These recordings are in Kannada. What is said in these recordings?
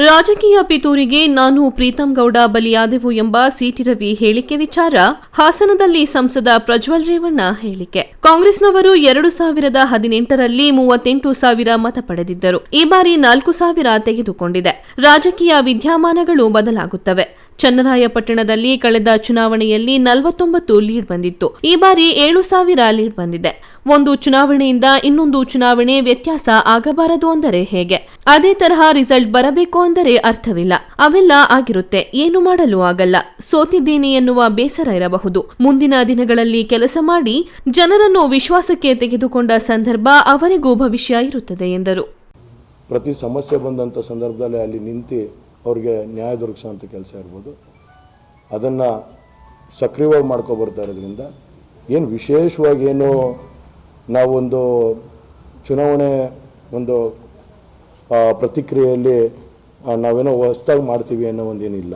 ರಾಜಕೀಯ ಪಿತೂರಿಗೆ ನಾನು ಪ್ರೀತಂ ಗೌಡ ಬಲಿಯಾದೆವು ಎಂಬ ಸಿಟಿ ರವಿ ಹೇಳಿಕೆ ವಿಚಾರ ಹಾಸನದಲ್ಲಿ ಸಂಸದ ಪ್ರಜ್ವಲ್ ರೇವಣ್ಣ ಹೇಳಿಕೆ. ಕಾಂಗ್ರೆಸ್ನವರು 2018ರಲ್ಲಿ 38,000 ಮತ ಪಡೆದಿದ್ದರು. ಈ ಬಾರಿ 4,000 ತೆಗೆದುಕೊಂಡಿದೆ. ರಾಜಕೀಯ ವಿದ್ಯಮಾನಗಳು ಬದಲಾಗುತ್ತವೆ. ಚನ್ನರಾಯಪಟ್ಟಣದಲ್ಲಿ ಕಳೆದ ಚುನಾವಣೆಯಲ್ಲಿ 49 ಲೀಡ್ ಬಂದಿತ್ತು. ಈ ಬಾರಿ 7,000 ಲೀಡ್ ಬಂದಿದೆ. ಒಂದು ಚುನಾವಣೆಯಿಂದ ಇನ್ನೊಂದು ಚುನಾವಣೆ ವ್ಯತ್ಯಾಸ ಆಗಬಾರದು ಅಂದರೆ ಹೇಗೆ? ಅದೇ ತರಹ ರಿಸಲ್ಟ್ ಬರಬೇಕು ಅಂದರೆ ಅರ್ಥವಿಲ್ಲ. ಅವೆಲ್ಲ ಆಗಿರುತ್ತೆ, ಏನು ಮಾಡಲು ಆಗಲ್ಲ. ಸೋತಿದ್ದೇನೆ ಎನ್ನುವ ಬೇಸರ ಇರಬಹುದು. ಮುಂದಿನ ದಿನಗಳಲ್ಲಿ ಕೆಲಸ ಮಾಡಿ ಜನರನ್ನು ವಿಶ್ವಾಸಕ್ಕೆ ತೆಗೆದುಕೊಂಡ ಸಂದರ್ಭ ಅವರಿಗೂ ಭವಿಷ್ಯ ಇರುತ್ತದೆ ಎಂದರು. ಪ್ರತಿ ಸಮಸ್ಯೆ ಬಂದಂಥ ಸಂದರ್ಭದಲ್ಲಿ ಅಲ್ಲಿ ನಿಂತು ಅವ್ರಿಗೆ ನ್ಯಾಯ ದೊರಕಿಸೋಂಥ ಕೆಲಸ ಇರ್ಬೋದು, ಅದನ್ನು ಸಕ್ರಿಯವಾಗಿ ಮಾಡ್ಕೊಬರ್ತಾ ಇರೋದ್ರಿಂದ ಏನು ವಿಶೇಷವಾಗಿ ಏನು ನಾವೊಂದು ಚುನಾವಣೆ ಒಂದು ಪ್ರತಿಕ್ರಿಯೆಯಲ್ಲಿ ನಾವೇನೋ ಹೊಸದಾಗಿ ಮಾಡ್ತೀವಿ ಅನ್ನೋ ಒಂದೇನಿಲ್ಲ.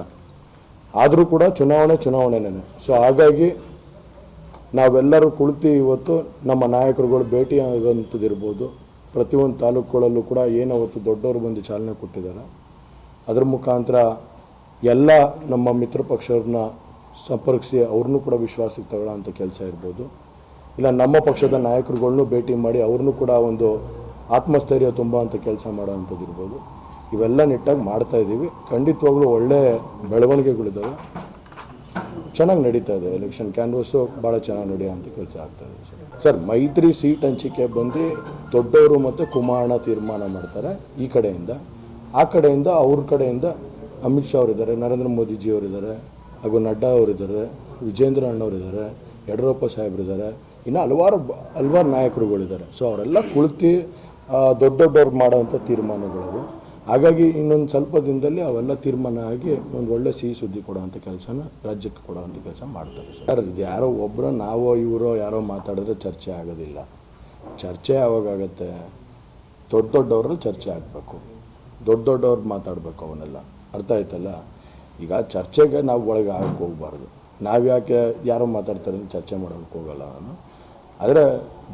ಆದರೂ ಕೂಡ ಚುನಾವಣೆನೇ. ಸೊ ಹಾಗಾಗಿ ನಾವೆಲ್ಲರೂ ಕುಳಿತು ಇವತ್ತು ನಮ್ಮ ನಾಯಕರುಗಳು ಭೇಟಿ ಆಗೋಂಥದ್ದಿರ್ಬೋದು, ಪ್ರತಿಯೊಂದು ತಾಲೂಕುಗಳಲ್ಲೂ ಕೂಡ ಏನು ಅವತ್ತು ದೊಡ್ಡವರು ಬಂದು ಚಾಲನೆ ಕೊಟ್ಟಿದ್ದಾರೆ, ಅದರ ಮುಖಾಂತರ ಎಲ್ಲ ನಮ್ಮ ಮಿತ್ರ ಪಕ್ಷವ್ರನ್ನ ಸಂಪರ್ಕಿಸಿ ಅವ್ರನ್ನೂ ಕೂಡ ವಿಶ್ವಾಸಕ್ಕೆ ತಗೊಳ್ಳೋಂಥ ಕೆಲಸ ಇರ್ಬೋದು, ಇಲ್ಲ ನಮ್ಮ ಪಕ್ಷದ ನಾಯಕರುಗಳನ್ನೂ ಭೇಟಿ ಮಾಡಿ ಅವ್ರನ್ನೂ ಕೂಡ ಒಂದು ಆತ್ಮಸ್ಥೈರ್ಯ ತುಂಬ ಅಂತ ಕೆಲಸ ಮಾಡೋವಂಥದ್ದು ಇರ್ಬೋದು. ಇವೆಲ್ಲ ನಿಟ್ಟಾಗಿ ಮಾಡ್ತಾಯಿದ್ದೀವಿ. ಖಂಡಿತವಾಗ್ಲೂ ಒಳ್ಳೆಯ ಬೆಳವಣಿಗೆಗಳಿದ್ದಾವೆ, ಚೆನ್ನಾಗಿ ನಡೀತಾ ಇದೆ. ಎಲೆಕ್ಷನ್ ಕ್ಯಾನ್ವಸ್ಸು ಭಾಳ ಚೆನ್ನಾಗಿ ನಡೆಯೋಂಥ ಕೆಲಸ ಆಗ್ತಾಯಿದೆ ಸರ್. ಮೈತ್ರಿ ಸೀಟ್ ಹಂಚಿಕೆ ಬಂದು ದೊಡ್ಡವರು ಮತ್ತು ಕುಮಾರಣ್ಣ ತೀರ್ಮಾನ ಮಾಡ್ತಾರೆ ಈ ಕಡೆಯಿಂದ. ಆ ಕಡೆಯಿಂದ ಅವ್ರ ಕಡೆಯಿಂದ ಅಮಿತ್ ಶಾ ಅವರಿದ್ದಾರೆ, ನರೇಂದ್ರ ಮೋದಿಜಿಯವರಿದ್ದಾರೆ, ಹಾಗೂ ನಡ್ಡಾ ಅವರಿದ್ದಾರೆ, ವಿಜೇಂದ್ರ ಅಣ್ಣವರಿದ್ದಾರೆ, ಯಡಿಯೂರಪ್ಪ ಸಾಹೇಬರಿದ್ದಾರೆ, ಇನ್ನು ಹಲವಾರು ನಾಯಕರುಗಳಿದ್ದಾರೆ. ಸೊ ಅವರೆಲ್ಲ ಕುಳಿತು ದೊಡ್ಡವ್ರು ಮಾಡೋವಂಥ ತೀರ್ಮಾನಗಳು. ಹಾಗಾಗಿ ಇನ್ನೊಂದು ಸ್ವಲ್ಪ ದಿನದಲ್ಲಿ ಅವೆಲ್ಲ ತೀರ್ಮಾನ ಆಗಿ ಒಂದು ಒಳ್ಳೆ ಸಿಹಿ ಸುದ್ದಿ ಕೊಡೋವಂಥ ಕೆಲಸನ ರಾಜ್ಯಕ್ಕೆ ಕೊಡೋವಂಥ ಕೆಲಸ ಮಾಡ್ತಾರೆ ಸರ್. ಯಾರೋ ಒಬ್ಬರು ನಾವೋ ಇವರೋ ಯಾರೋ ಮಾತಾಡಿದ್ರೆ ಚರ್ಚೆ ಆಗೋದಿಲ್ಲ. ಚರ್ಚೆ ಯಾವಾಗತ್ತೆ? ದೊಡ್ಡವ್ರಲ್ಲಿ ಚರ್ಚೆ ಆಗಬೇಕು, ದೊಡ್ಡವ್ರು ಮಾತಾಡಬೇಕು, ಅವನ್ನೆಲ್ಲ ಅರ್ಥ ಆಯ್ತಲ್ಲ. ಈಗ ಚರ್ಚೆಗೆ ನಾವು ಒಳಗೆ ಆಗಕ್ಕೆ ಹೋಗಬಾರ್ದು. ನಾವು ಯಾಕೆ ಯಾರೋ ಮಾತಾಡ್ತಾರೆ ಅಂತ ಚರ್ಚೆ ಮಾಡೋಕ್ಕೆ ಹೋಗಲ್ಲ ನಾನು. ಆದರೆ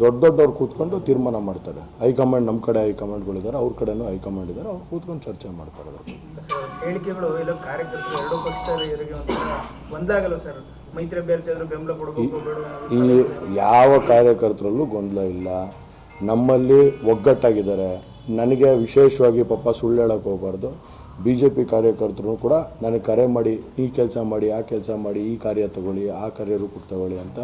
ದೊಡ್ಡವ್ರು ಕೂತ್ಕೊಂಡು ತೀರ್ಮಾನ ಮಾಡ್ತಾರೆ. ಹೈಕಮಾಂಡ್, ನಮ್ಮ ಕಡೆ ಹೈಕಮಾಂಡ್ಗಳಿದ್ದಾರೆ, ಅವ್ರ ಕಡೆನೂ ಹೈಕಮಾಂಡ್ ಇದ್ದಾರೆ, ಅವ್ರು ಕೂತ್ಕೊಂಡು ಚರ್ಚೆ ಮಾಡ್ತಾರೆ. ಹೇಳಿಕೆಗಳು ಎಲ್ಲ ಕಾರ್ಯಕರ್ತರು ಎರಡೂ ಪಕ್ಷದವರಿಗೆ ಒಂದಾಗಲ್ಲ ಸರ್. ಮೈತ್ರಿ ಅಭ್ಯರ್ಥಿಯಾದರೂ ಬೆಂಬಲ ಕೊಡಬೇಕು. ಈ ಯಾವ ಕಾರ್ಯಕರ್ತರಲ್ಲೂ ಗೊಂದಲ ಇಲ್ಲ. ನಮ್ಮಲ್ಲಿ ಒಗ್ಗಟ್ಟಾಗಿದ್ದಾರೆ. ನನಗೆ ವಿಶೇಷವಾಗಿ ಪಾಪ ಸುಳ್ಳು ಹೇಳಕ್ಕೆ ಹೋಗಬಾರ್ದು. BJP ಕಾರ್ಯಕರ್ತರು ಕೂಡ ನನಗೆ ಕರೆ ಮಾಡಿ ಈ ಕೆಲಸ ಮಾಡಿ, ಆ ಕೆಲಸ ಮಾಡಿ, ಈ ಕಾರ್ಯ ತಗೊಳ್ಳಿ, ಆ ಕಾರ್ಯ ರೂಪಕ್ಕೆ ತಗೊಳ್ಳಿ ಅಂತ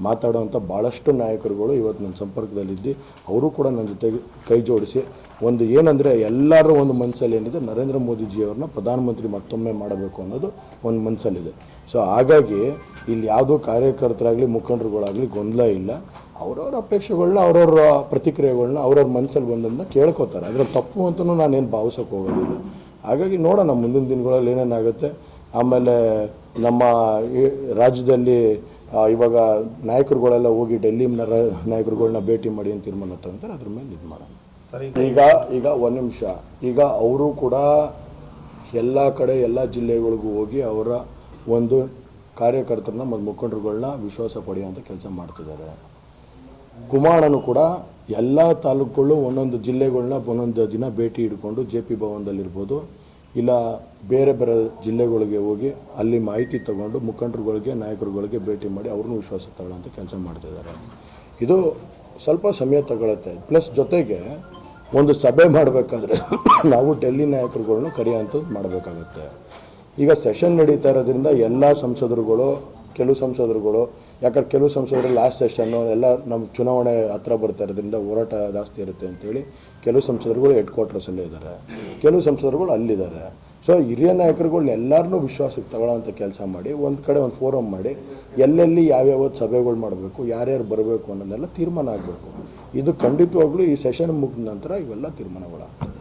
ಮಾತಾಡೋವಂಥ ಭಾಳಷ್ಟು ನಾಯಕರುಗಳು ಇವತ್ತು ನನ್ನ ಸಂಪರ್ಕದಲ್ಲಿದ್ದು ಅವರು ಕೂಡ ನನ್ನ ಜೊತೆಗೆ ಕೈ ಜೋಡಿಸಿ ಒಂದು ಏನಂದರೆ ಎಲ್ಲರೂ ಒಂದು ಮನಸ್ಸಲ್ಲಿ ಏನಿದೆ, ನರೇಂದ್ರ ಮೋದಿಜಿಯವ್ರನ್ನ ಪ್ರಧಾನಮಂತ್ರಿ ಮತ್ತೊಮ್ಮೆ ಮಾಡಬೇಕು ಅನ್ನೋದು ಒಂದು ಮನಸ್ಸಲ್ಲಿದೆ. ಸೊ ಹಾಗಾಗಿ ಇಲ್ಲಿ ಯಾವುದೋ ಕಾರ್ಯಕರ್ತರಾಗಲಿ ಮುಖಂಡರುಗಳಾಗಲಿ ಗೊಂದಲ ಇಲ್ಲ. ಅವ್ರವ್ರ ಅಪೇಕ್ಷೆಗಳನ್ನ, ಅವ್ರವ್ರ ಪ್ರತಿಕ್ರಿಯೆಗಳನ್ನ ಅವ್ರವ್ರ ಮನಸ್ಸಲ್ಲಿ ಬಂದನ್ನು ಕೇಳ್ಕೊತಾರೆ. ಅದರಲ್ಲಿ ತಪ್ಪು ಅಂತಲೂ ನಾನೇನು ಭಾವಿಸೋಕೆ ಹೋಗೋದಿಲ್ಲ. ಹಾಗಾಗಿ ನೋಡೋಣ ಮುಂದಿನ ದಿನಗಳಲ್ಲಿ ಏನೇನಾಗುತ್ತೆ. ಆಮೇಲೆ ನಮ್ಮ ರಾಜ್ಯದಲ್ಲಿ ಇವಾಗ ನಾಯಕರುಗಳೆಲ್ಲ ಹೋಗಿ ಡೆಲ್ಲಿ ನಾಯಕರುಗಳನ್ನ ಭೇಟಿ ಮಾಡಿ ಅಂತ ತೀರ್ಮಾನ ತಗೊಂತಾರೆ. ಅದ್ರ ಮೇಲೆ ಇದು ಮಾಡೋಣ. ಈಗ ಒಂದು ನಿಮಿಷ, ಈಗ ಅವರು ಕೂಡ ಎಲ್ಲ ಕಡೆ ಎಲ್ಲ ಜಿಲ್ಲೆಗಳಿಗೂ ಹೋಗಿ ಅವರ ಒಂದು ಕಾರ್ಯಕರ್ತರನ್ನ ಮತ್ತು ಮುಖಂಡರುಗಳನ್ನ ವಿಶ್ವಾಸ ಪಡೆಯುವಂಥ ಕೆಲಸ ಮಾಡ್ತಿದ್ದಾರೆ. ಕುಮಾರಣ್ಣನು ಕೂಡ ಎಲ್ಲ ತಾಲೂಕುಗಳು ಒಂದೊಂದು ಜಿಲ್ಲೆಗಳನ್ನ ಒಂದೊಂದು ದಿನ ಭೇಟಿ ಹಿಡ್ಕೊಂಡು JP ಭವನದಲ್ಲಿರ್ಬೋದು, ಇಲ್ಲ ಬೇರೆ ಬೇರೆ ಜಿಲ್ಲೆಗಳಿಗೆ ಹೋಗಿ ಅಲ್ಲಿ ಮಾಹಿತಿ ತಗೊಂಡು ಮುಖಂಡರುಗಳಿಗೆ, ನಾಯಕರುಗಳಿಗೆ ಭೇಟಿ ಮಾಡಿ ಅವ್ರನ್ನೂ ವಿಶ್ವಾಸ ತಗೊಳ್ಳೋಂಥ ಕೆಲಸ ಮಾಡ್ತಿದ್ದಾರೆ. ಇದು ಸ್ವಲ್ಪ ಸಮಯ ತಗೊಳುತ್ತೆ. ಪ್ಲಸ್ ಜೊತೆಗೆ ಒಂದು ಸಭೆ ಮಾಡಬೇಕಾದ್ರೆ ನಾವು ಡೆಲ್ಲಿ ನಾಯಕರುಗಳನ್ನೂ ಕರೆಯೋಂಥದ್ದು ಮಾಡಬೇಕಾಗತ್ತೆ. ಈಗ ಸೆಷನ್ ನಡೀತಾ ಇರೋದ್ರಿಂದ ಎಲ್ಲ ಸಂಸದರುಗಳು, ಕೆಲವು ಸಂಸದರುಗಳು, ಯಾಕಂದ್ರೆ ಕೆಲವು ಸಂಸದರು ಲಾಸ್ಟ್ ಸೆಷನ್ನು ಎಲ್ಲ ನಮ್ಮ ಚುನಾವಣೆ ಹತ್ರ ಬರ್ತಾ ಇರೋದ್ರಿಂದ ಹೋರಾಟ ಜಾಸ್ತಿ ಇರುತ್ತೆ ಅಂತೇಳಿ ಕೆಲವು ಸಂಸದರುಗಳು ಹೆಡ್ ಕ್ವಾರ್ಟರ್ಸಲ್ಲೇ ಇದ್ದಾರೆ, ಕೆಲವು ಸಂಸದರುಗಳು ಅಲ್ಲಿದ್ದಾರೆ. ಸೊ ಹಿರಿಯ ನಾಯಕರುಗಳನ್ನ ಎಲ್ಲರನ್ನೂ ವಿಶ್ವಾಸಕ್ಕೆ ತಗೊಳ್ಳೋಂಥ ಕೆಲಸ ಮಾಡಿ ಒಂದು ಕಡೆ ಒಂದು ಫೋರಮ್ ಮಾಡಿ ಎಲ್ಲೆಲ್ಲಿ ಯಾವ್ಯಾವ ಸಭೆಗಳು ಮಾಡಬೇಕು, ಯಾರ್ಯಾರು ಬರಬೇಕು ಅನ್ನೋದೆಲ್ಲ ತೀರ್ಮಾನ ಆಗಬೇಕು. ಇದು ಖಂಡಿತವಾಗ್ಲೂ ಈ ಸೆಷನ್ ಮುಗಿದ ನಂತರ ಇವೆಲ್ಲ ತೀರ್ಮಾನಗಳಾಗ್ತವೆ.